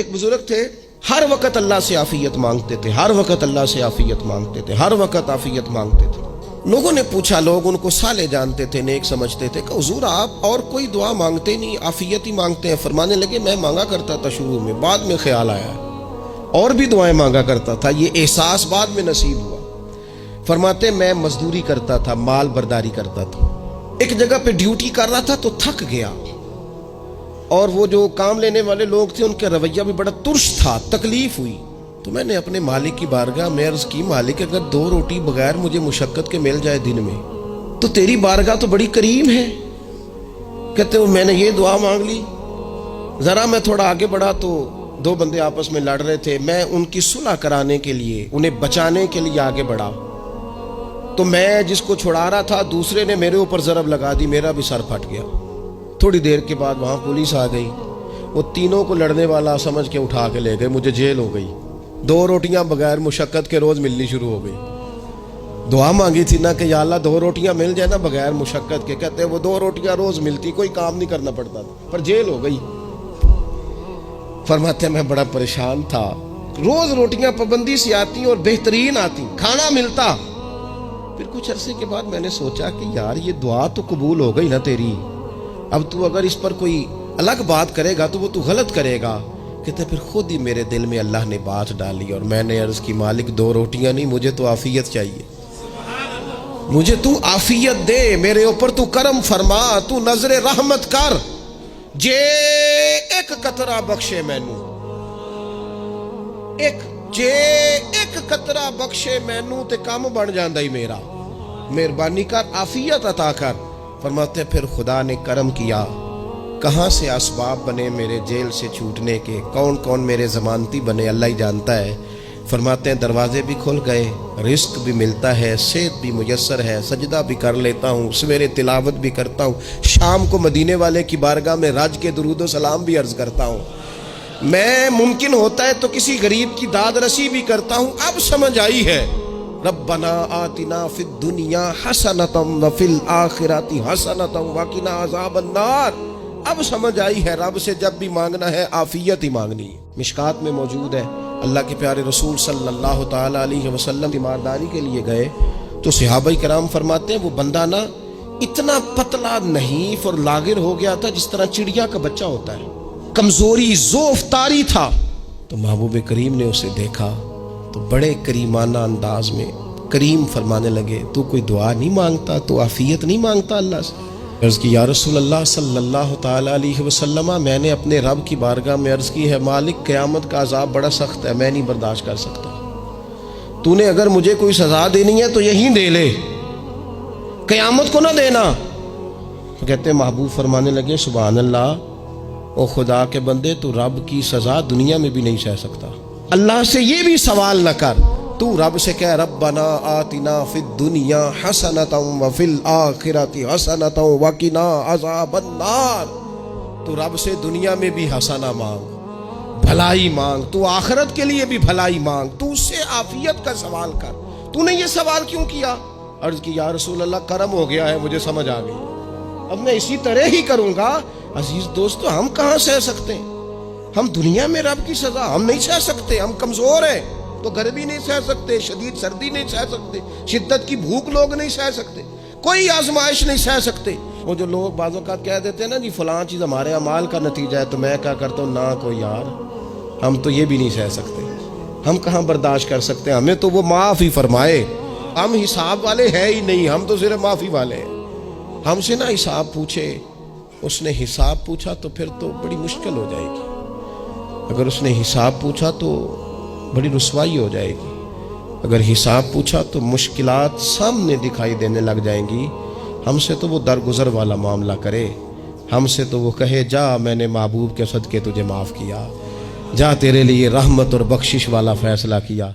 ایک بزرگ تھے، ہر وقت اللہ سے عافیت مانگتے تھے، ہر وقت اللہ سے عافیت مانگتے تھے، ہر وقت عافیت مانگتے تھے۔ لوگوں نے پوچھا، لوگ ان کو صالح جانتے تھے، نیک سمجھتے تھے کہ حضور آپ اور کوئی دعا مانگتے نہیں، عافیت ہی مانگتے ہیں۔ فرمانے لگے میں مانگا کرتا تھا شروع میں، بعد میں خیال آیا اور بھی دعائیں مانگا کرتا تھا، یہ احساس بعد میں نصیب ہوا۔ فرماتے میں مزدوری کرتا تھا، مال برداری کرتا تھا، ایک جگہ پہ ڈیوٹی کر رہا تھا تو تھک گیا، اور وہ جو کام لینے والے لوگ تھے ان کا رویہ بھی بڑا ترش تھا، تکلیف ہوئی تو میں نے اپنے مالک کی بارگاہ میں عرض کی، مالک اگر 2 روٹی بغیر مجھے مشقت کے مل جائے دن میں تو تیری بارگاہ تو بڑی کریم ہے۔ کہتے ہیں میں نے یہ دعا مانگ لی، ذرا میں تھوڑا آگے بڑھا تو 2 بندے آپس میں لڑ رہے تھے، میں ان کی صلح کرانے کے لیے، انہیں بچانے کے لیے آگے بڑھا تو میں جس کو چھڑا رہا تھا دوسرے نے میرے اوپر ضرب لگا دی، میرا بھی سر پھٹ گیا۔ تھوڑی دیر کے بعد وہاں پولیس آ گئی، وہ تینوں کو لڑنے والا سمجھ کے اٹھا کے لے گئے، مجھے جیل ہو گئی۔ 2 روٹیاں بغیر مشقت کے روز ملنی شروع ہو گئی۔ دعا مانگی تھی نا کہ یا اللہ 2 روٹیاں مل جائے نا بغیر مشقت کے، کہتے وہ 2 روٹیاں روز ملتی، کوئی کام نہیں کرنا پڑتا تھا، پر جیل ہو گئی۔ فرماتے میں بڑا پریشان تھا، روز روٹیاں پابندی سے آتی اور بہترین آتی، کھانا ملتا۔ پھر کچھ عرصے کے بعد میں نے سوچا کہ یار یہ دعا تو قبول ہو گئی نا تیری، اب تو اگر اس پر کوئی الگ بات کرے گا تو وہ تو غلط کرے گا۔ کہتے پھر خود ہی میرے دل میں اللہ نے بات ڈالی اور میں نے عرض کی، مالک 2 روٹیاں نہیں، مجھے تو عافیت چاہیے، مجھے تو عافیت دے، میرے اوپر تو کرم فرما، تو نظر رحمت کر، جے ایک قطرہ بخشے مینوں، ایک قطرہ بخشے مینوں تے کام بن جاندا ہی میرا، مہربانی کر، عافیت عطا کر۔ فرماتے پھر خدا نے کرم کیا، کہاں سے اسباب بنے میرے جیل سے چھوٹنے کے، کون کون میرے ضمانتی بنے اللہ ہی جانتا ہے۔ فرماتے ہیں دروازے بھی کھل گئے، رزق بھی ملتا ہے، صحت بھی میسر ہے، سجدہ بھی کر لیتا ہوں، سویرے تلاوت بھی کرتا ہوں، شام کو مدینے والے کی بارگاہ میں رج کے درود و سلام بھی عرض کرتا ہوں، میں ممکن ہوتا ہے تو کسی غریب کی داد رسی بھی کرتا ہوں۔ اب سمجھ آئی ہے، ربنا آتنا فی الدنیا حسنۃ وفی الآخرۃ حسنۃ وقنا عذاب النار۔ اب سمجھ آئی ہے رب سے جب بھی مانگنا ہے عافیت ہی مانگنی ہے۔ مشکات میں موجود ہے، اللہ کے پیارے رسول صلی اللہ تعالی علیہ وسلم تیمارداری کے لیے گئے تو صحابہ کرام فرماتے ہیں وہ بندہ نا اتنا پتلا نحیف اور لاغر ہو گیا تھا جس طرح چڑیا کا بچہ ہوتا ہے، کمزوری ضعف طاری تھا۔ تو محبوب کریم نے اسے دیکھا تو بڑے کریمانہ انداز میں کریم فرمانے لگے، تو کوئی دعا نہیں مانگتا، تو عافیت نہیں مانگتا اللہ سے؟ عرض کی یا رسول اللہ صلی اللہ تعالی علیہ وسلم، میں نے اپنے رب کی بارگاہ میں عرض کی ہے، مالک قیامت کا عذاب بڑا سخت ہے، میں نہیں برداشت کر سکتا، تو نے اگر مجھے کوئی سزا دینی ہے تو یہیں دے لے، قیامت کو نہ دینا۔ کہتے محبوب فرمانے لگے سبحان اللہ، او خدا کے بندے تو رب کی سزا دنیا میں بھی نہیں سہ سکتا، اللہ سے یہ بھی سوال نہ کر، تو رب سے کہہ ربنا آتنا فی الدنیا حسنۃ وفی الآخرۃ حسنۃ وقنا عذاب النار۔ تو رب سے دنیا میں بھی حسنہ مانگ، بھلائی مانگ، تو آخرت کے لیے بھی بھلائی مانگ، تو اس سے عافیت کا سوال کر۔ تو نے یہ سوال کیوں کیا؟ عرض کی یا رسول اللہ کرم ہو گیا ہے، مجھے سمجھ آ گئی، اب میں اسی طرح ہی کروں گا۔ عزیز دوستو، ہم کہاں سہ سکتے ہیں؟ ہم دنیا میں رب کی سزا ہم نہیں سہ سکتے، ہم کمزور ہیں تو گرمی نہیں سہ سکتے، شدید سردی نہیں سہ سکتے، شدت کی بھوک لوگ نہیں سہ سکتے، کوئی آزمائش نہیں سہ سکتے۔ وہ جو لوگ بعض اوقات کہہ دیتے ہیں نا جی فلاں چیز ہمارے اعمال کا نتیجہ ہے، تو میں کیا کرتا ہوں، نہ کوئی یار، ہم تو یہ بھی نہیں سہ سکتے، ہم کہاں برداشت کر سکتے ہیں، ہمیں تو وہ معاف ہی فرمائے، ہم حساب والے ہیں ہی نہیں، ہم تو صرف معافی والے ہیں۔ ہم سے نہ حساب پوچھے، اس نے حساب پوچھا تو پھر تو بڑی مشکل ہو جائے گی، اگر اس نے حساب پوچھا تو بڑی رسوائی ہو جائے گی، اگر حساب پوچھا تو مشکلات سامنے دکھائی دینے لگ جائیں گی۔ ہم سے تو وہ درگزر والا معاملہ کرے، ہم سے تو وہ کہے جا میں نے محبوب کے صدقے تجھے معاف کیا، جا تیرے لیے رحمت اور بخشش والا فیصلہ کیا۔